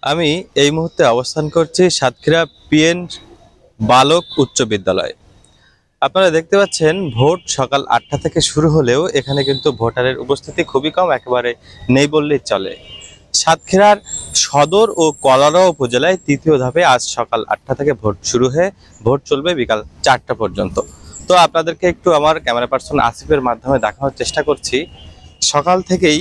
আমি এই মুহূর্তে অবস্থান করছি সাতক্ষীরা পিএন বালক উচ্চ বিদ্যালয়। আপনারা দেখতে পাচ্ছেন ভোট সকাল ৮টা থেকে শুরু হলেও এখানে কিন্তু ভোটারের উপস্থিতি খুবই কম, একেবারে নেই বললেই চলে। সাতক্ষীরার সদর ও কলারোয়া উপজেলায় তৃতীয় ধাপে আজ সকাল ৮টা থেকে ভোট শুরু হয়ে ভোট চলবে বিকাল ৪টা পর্যন্ত। তো আপনাদেরকে একটু আমার ক্যামেরা পার্সন আসিফের মাধ্যমে দেখানোর চেষ্টা করছি। সকাল থেকেই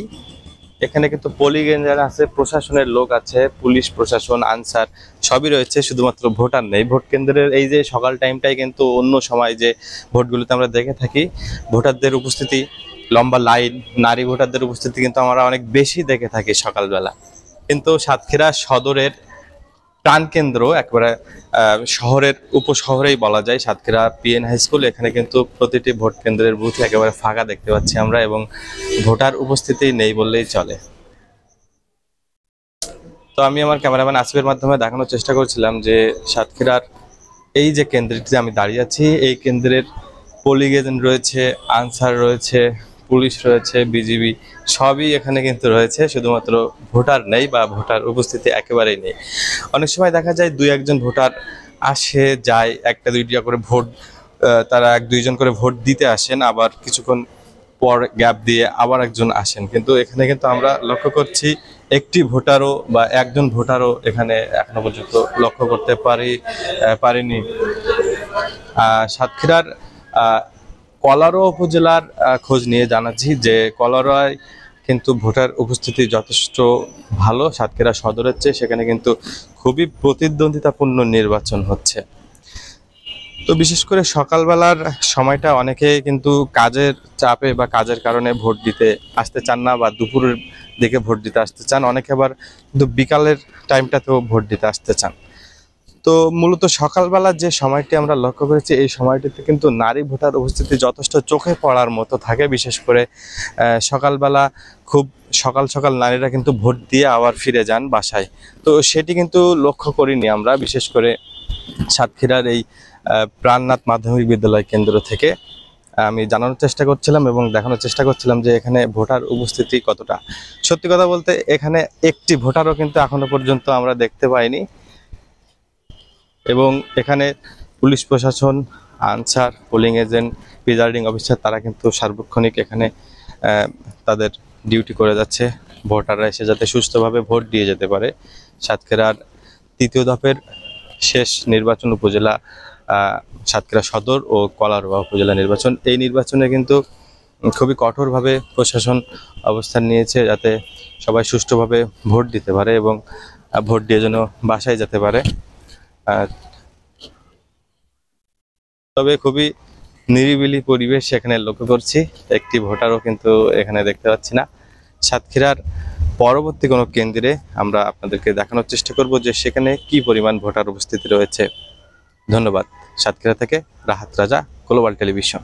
এখানে কিন্তু পোলিং এজেন্ট আছে, প্রশাসনের লোক আছে, পুলিশ প্রশাসন, আনসার সবই রয়েছে, শুধুমাত্র ভোটার নেই। ভোট কেন্দ্রের এই যে সকাল টাইমটাই কিন্তু অন্য সময় যে ভোটগুলোতে আমরা দেখে থাকি ভোটারদের উপস্থিতি, লম্বা লাইন, নারী ভোটারদের উপস্থিতি কিন্তু আমরা অনেক বেশি দেখে থাকি সকালবেলা। কিন্তু সাতক্ষীরা সদরের প্রাণকেন্দ্র একেবারে শহরের উপশহরেই বলা যায় সাতক্ষীরা পিএন হাই স্কুল, এখানে কিন্তু প্রতিটি ভোট কেন্দ্রের বুথ একেবারে ফাঁকা দেখতে পাচ্ছি আমরা, এবং ভোটার উপস্থিতি নেই বললেই চলে। তো আমি আমার ক্যামেরাম্যান আসিফের মাধ্যমে দেখানোর চেষ্টা করছিলাম যে সাতক্ষীরার এই যে কেন্দ্রটিতে আমি দাঁড়িয়ে আছি, এই কেন্দ্রের পোলিং এজেন্ট রয়েছে, আনসার রয়েছে, পুলিশ রয়েছে, বিজিবি সবই এখানে কিন্তু রয়েছে, শুধুমাত্র ভোটার নেই বা ভোটার উপস্থিতি একেবারেই নেই। অনেক সময় দেখা যায় দুই একজন ভোটার আসে যায়, একটা দুইটা করে ভোট, তারা এক দুইজন করে ভোট দিতে আসেন, আবার কিছুক্ষণ পর গ্যাপ দিয়ে আবার একজন আসেন, কিন্তু এখানে কিন্তু আমরা লক্ষ্য করছি একটি ভোটারও বা একজন ভোটারও এখানে এখনো পর্যন্ত লক্ষ্য করতে পারিনি। সাতক্ষীরার কলারোয়া উপজেলার খোঁজ নিয়ে জানাচ্ছি যে কলারোয়ায় কিন্তু ভোটার উপস্থিতি যথেষ্ট ভালো, সাতক্ষীরা সদরের চেয়ে সেখানে কিন্তু খুবই প্রতিদ্বন্দ্বিতাপূর্ণ নির্বাচন হচ্ছে। তো বিশেষ করে সকালবেলার সময়টা অনেকে কিন্তু কাজের চাপে বা কাজের কারণে ভোট দিতে আসতে চান না, বা দুপুরের দিকে ভোট দিতে আসতে চান, অনেকে আবার কিন্তু বিকালের টাইমটাতেও ভোট দিতে আসতে চান। তো মূলত সকালবেলার যে সময়টি আমরা লক্ষ্য করেছি, এই সময়টিতে কিন্তু নারী ভোটার উপস্থিতি যথেষ্ট চোখে পড়ার মতো থাকে। বিশেষ করে সকালবেলা খুব সকাল সকাল নারীরা কিন্তু ভোট দিয়ে আবার ফিরে যান বাসায়। তো সেটি কিন্তু লক্ষ্য করিনি আমরা, বিশেষ করে সাতক্ষীরার এই প্রাণনাথ মাধ্যমিক বিদ্যালয় কেন্দ্র থেকে আমি জানানোর চেষ্টা করছিলাম এবং দেখানোর চেষ্টা করছিলাম যে এখানে ভোটার উপস্থিতি কতটা। সত্যি কথা বলতে এখানে একটি ভোটারও কিন্তু এখনো পর্যন্ত আমরা দেখতে পাইনি, এবং এখানে পুলিশ প্রশাসন, answer, polling agent, presiding officer তারা কিন্তু সার্বক্ষণিক এখানে তাদের ডিউটি করে যাচ্ছে, ভোটাররা এসে যাতে সুস্থভাবে ভোট দিয়ে যেতে পারে। সাতক্ষীরার তৃতীয় ধাপের শেষ নির্বাচন উপজেলা সাতক্ষীরা সদর ও কলারোয়া উপজেলা নির্বাচন, এই নির্বাচনে কিন্তু খুবই কঠোরভাবে প্রশাসন অবস্থান নিয়েছে যাতে সবাই সুষ্ঠুভাবে ভোট দিতে পারে এবং ভোট দিয়ে যেন বাসায় যেতে পারে। তবে খুবই নিরিবিলি পরিবেশ এখানে লক্ষ্য করছি, একটি ভোটারও কিন্তু এখানে দেখতে পাচ্ছি না। সাতক্ষীরার পরবর্তী কোনো কেন্দ্রে আমরা আপনাদেরকে দেখানোর চেষ্টা করব যে সেখানে কি পরিমাণ ভোটার উপস্থিতি রয়েছে। ধন্যবাদ। সাতক্ষীরা থেকে রাহাত রাজা, গ্লোবাল টেলিভিশন।